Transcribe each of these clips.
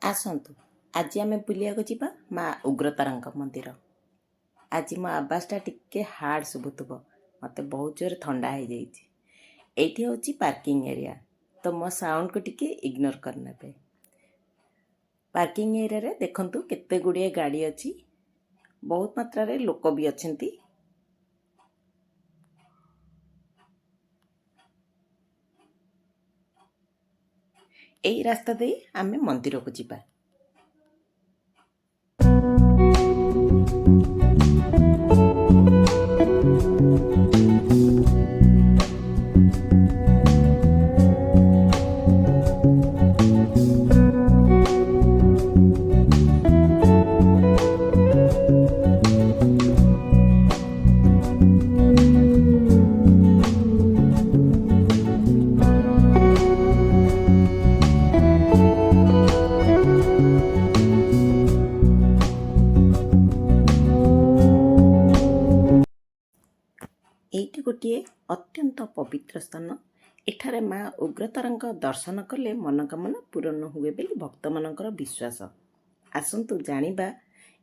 ଆସନ୍ତୁ ଆଜି ଆମେ ବୁଲିବାକୁ ଯିବା ମା ଉଗ୍ରତାରାଙ୍କ ମନ୍ଦିର। ଆଜି ମୋ ଆବାସଟା ଟିକେ ହାର୍ଡ଼ ଶୁଭୁଥିବ, ମୋତେ ବହୁତ ଜୋରେ ଥଣ୍ଡା ହେଇଯାଇଛି। ଏଇଠି ହେଉଛି ପାର୍କିଂ ଏରିଆ, ତ ମୋ ସାଉଣ୍ଡକୁ ଟିକେ ଇଗ୍ନୋର କରିନେବେ। ପାର୍କିଂ ଏରିଆରେ ଦେଖନ୍ତୁ କେତେ ଗୁଡ଼ିଏ ଗାଡ଼ି ଅଛି, ବହୁତ ମାତ୍ରାରେ ଲୋକ ବି ଅଛନ୍ତି। ଏଇ ରାସ୍ତା ଦେଇ ଆମେ ମନ୍ଦିରକୁ ଯିବା। ଏଇଠି ଗୋଟିଏ ଅତ୍ୟନ୍ତ ପବିତ୍ର ସ୍ଥାନ। ଏଠାରେ ମା ଉଗ୍ରତାରାଙ୍କ ଦର୍ଶନ କଲେ ମନୋକାମନା ପୂରଣ ହୁଏ ବୋଲି ଭକ୍ତମାନଙ୍କର ବିଶ୍ୱାସ। ଆସନ୍ତୁ ଜାଣିବା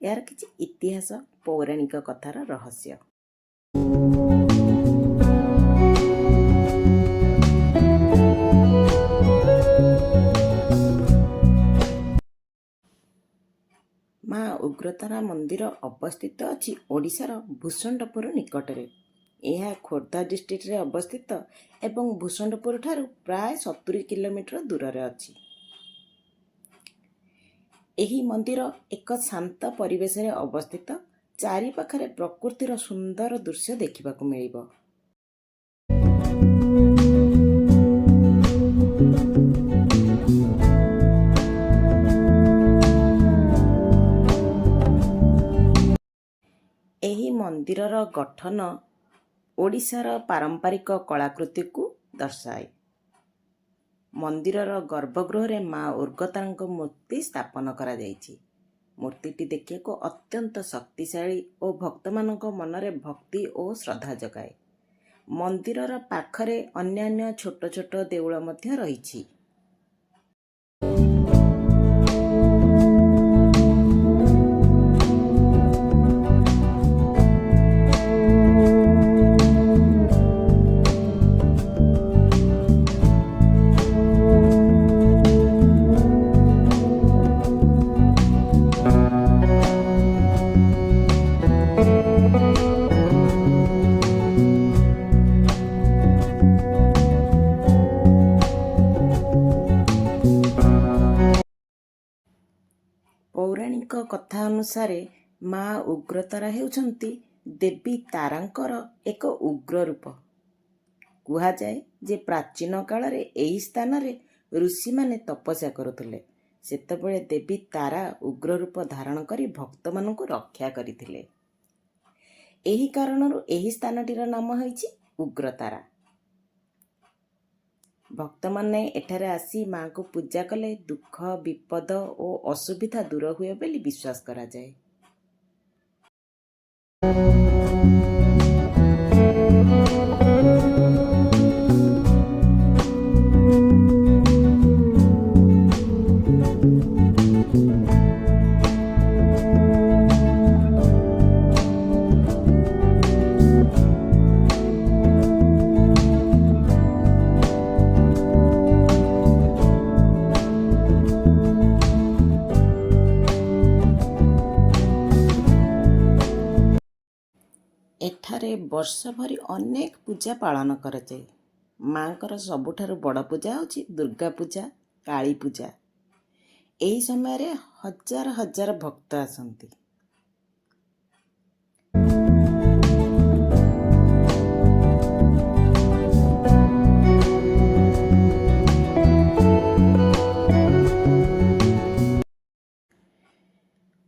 ଏହାର କିଛି ଇତିହାସ, ପୌରାଣିକ କଥାର ରହସ୍ୟ। ମା ଉଗ୍ରତାରା ମନ୍ଦିର ଅବସ୍ଥିତ ଅଛି ଓଡ଼ିଶାର ଭୂଷଣ୍ଡପୁର ନିକଟରେ। ଏହା ଖୋର୍ଦ୍ଧା ଡିଷ୍ଟ୍ରିକ୍ଟରେ ଅବସ୍ଥିତ ଏବଂ ଭୂଷଣ୍ଡପୁର ଠାରୁ ପ୍ରାୟ 70 କିଲୋମିଟର ଦୂରରେ ଅଛି। ଏହି ମନ୍ଦିର ଏକ ଶାନ୍ତ ପରିବେଶରେ ଅବସ୍ଥିତ। ଚାରିପାଖରେ ପ୍ରକୃତିର ସୁନ୍ଦର ଦୃଶ୍ୟ ଦେଖିବାକୁ ମିଳିବ। ଏହି ମନ୍ଦିରର ଗଠନ ଓଡ଼ିଶାର ପାରମ୍ପରିକ କଳାକୃତିକୁ ଦର୍ଶାଏ। ମନ୍ଦିରର ଗର୍ଭଗୃହରେ ମା ଉଗ୍ରତାରାଙ୍କ ମୂର୍ତ୍ତି ସ୍ଥାପନ କରାଯାଇଛି। ମୂର୍ତ୍ତିଟି ଦେଖିବାକୁ ଅତ୍ୟନ୍ତ ଶକ୍ତିଶାଳୀ ଓ ଭକ୍ତମାନଙ୍କ ମନରେ ଭକ୍ତି ଓ ଶ୍ରଦ୍ଧା ଜଗାଏ। ମନ୍ଦିରର ପାଖରେ ଅନ୍ୟାନ୍ୟ ଛୋଟ ଛୋଟ ଦେଉଳ ମଧ୍ୟ ରହିଛି। ପୌରାଣିକ କଥା ଅନୁସାରେ ମା ଉଗ୍ରତାରା ହେଉଛନ୍ତି ଦେବୀ ତାରାଙ୍କର ଏକ ଉଗ୍ର ରୂପ। କୁହାଯାଏ ଯେ ପ୍ରାଚୀନ କାଳରେ ଏହି ସ୍ଥାନରେ ଋଷିମାନେ ତପସ୍ୟା କରୁଥିଲେ। ସେତେବେଳେ ଦେବୀ ତାରା ଉଗ୍ର ରୂପ ଧାରଣ କରି ଭକ୍ତମାନଙ୍କୁ ରକ୍ଷା କରିଥିଲେ। ଏହି କାରଣରୁ ଏହି ସ୍ଥାନଟିର ନାମ ହେଉଛି ଉଗ୍ରତାରା। ଭକ୍ତମାନେ ଏଠାରେ ଆସି ମାଙ୍କୁ ପୂଜା କଲେ ଦୁଃଖ, ବିପଦ ଓ ଅସୁବିଧା ଦୂର ହୁଏ ବୋଲି ବିଶ୍ୱାସ କରାଯାଏ। ଏଠାରେ ବର୍ଷ ଭରି ଅନେକ ପୂଜା ପାଳନ କରାଯାଏ। ମାଙ୍କର ସବୁଠାରୁ ବଡ଼ ପୂଜା ହେଉଛି ଦୁର୍ଗା ପୂଜା, କାଳୀ ପୂଜା। ଏହି ସମୟରେ ହଜାର ହଜାର ଭକ୍ତ ଆସନ୍ତି।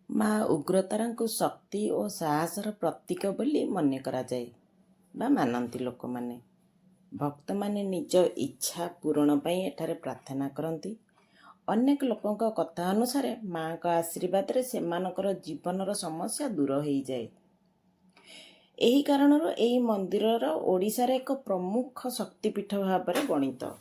ମା ଉଗ୍ରତାରାଙ୍କୁ ଶକ୍ତି ଓ ସାହସର ପ୍ରତୀକ ବୋଲି ମନେ କରାଯାଏ ବା ମାନନ୍ତି ଲୋକମାନେ। ଭକ୍ତମାନେ ନିଜ ଇଚ୍ଛା ପୂରଣ ପାଇଁ ଏଠାରେ ପ୍ରାର୍ଥନା କରନ୍ତି। ଅନେକ ଲୋକଙ୍କ କଥା ଅନୁସାରେ ମାଙ୍କ ଆଶୀର୍ବାଦରେ ସେମାନଙ୍କର ଜୀବନର ସମସ୍ୟା ଦୂର ହୋଇଯାଏ। ଏହି କାରଣରୁ ଏହି ମନ୍ଦିରର ଓଡ଼ିଶାରେ ଏକ ପ୍ରମୁଖ ଶକ୍ତିପୀଠ ଭାବରେ ଗଣିତ।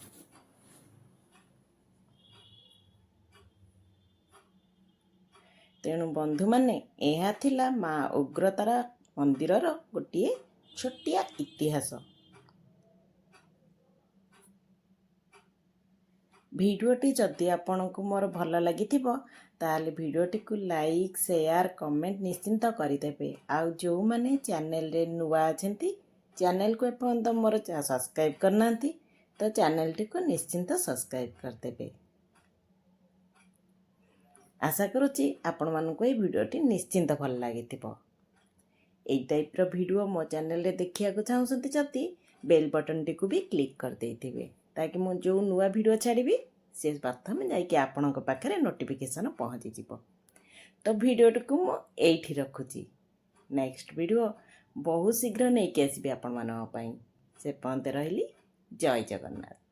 ତେଣୁ ବନ୍ଧୁମାନେ, ଏହା ଥିଲା ମା ଉଗ୍ରତାରା ମନ୍ଦିରର ଗୋଟିଏ ଛୋଟିଆ ଇତିହାସ। ଭିଡ଼ିଓଟି ଯଦି ଆପଣଙ୍କୁ ମୋର ଭଲ ଲାଗିଥିବ ତାହେଲେ ଭିଡ଼ିଓଟିକୁ ଲାଇକ୍, ସେୟାର, କମେଣ୍ଟ ନିଶ୍ଚିନ୍ତ କରିଦେବେ। ଆଉ ଯେଉଁମାନେ ଚ୍ୟାନେଲରେ ନୂଆ ଅଛନ୍ତି, ଚ୍ୟାନେଲକୁ ଏପର୍ଯ୍ୟନ୍ତ ମୋର ସବସ୍କ୍ରାଇବ୍ କରିନାହାନ୍ତି ତ ଚ୍ୟାନେଲଟିକୁ ନିଶ୍ଚିନ୍ତ ସବସ୍କ୍ରାଇବ୍ କରିଦେବେ। ଆଶା କରୁଛି ଆପଣମାନଙ୍କୁ ଏହି ଭିଡ଼ିଓଟି ନିଶ୍ଚିନ୍ତ ଭଲ ଲାଗିଥିବ। ଏଇ ଟାଇପ୍ର ଭିଡ଼ିଓ ମୋ ଚ୍ୟାନେଲରେ ଦେଖିବାକୁ ଚାହୁଁଛନ୍ତି ଯଦି ବେଲ୍ ବଟନ୍ଟିକୁ ବି କ୍ଲିକ୍ କରିଦେଇଥିବେ, ତାକି ମୁଁ ଯେଉଁ ନୂଆ ଭିଡ଼ିଓ ଛାଡ଼ିବି ସେ ପ୍ରଥମେ ଯାଇକି ଆପଣଙ୍କ ପାଖରେ ନୋଟିଫିକେସନ୍ ପହଞ୍ଚିଯିବ। ତ ଭିଡ଼ିଓଟିକୁ ମୁଁ ଏଇଠି ରଖୁଛି। ନେକ୍ସଟ ଭିଡ଼ିଓ ବହୁତ ଶୀଘ୍ର ନେଇକି ଆସିବି ଆପଣମାନଙ୍କ ପାଇଁ। ସେ ପର୍ଯ୍ୟନ୍ତ ରହିଲି। ଜୟ ଜଗନ୍ନାଥ।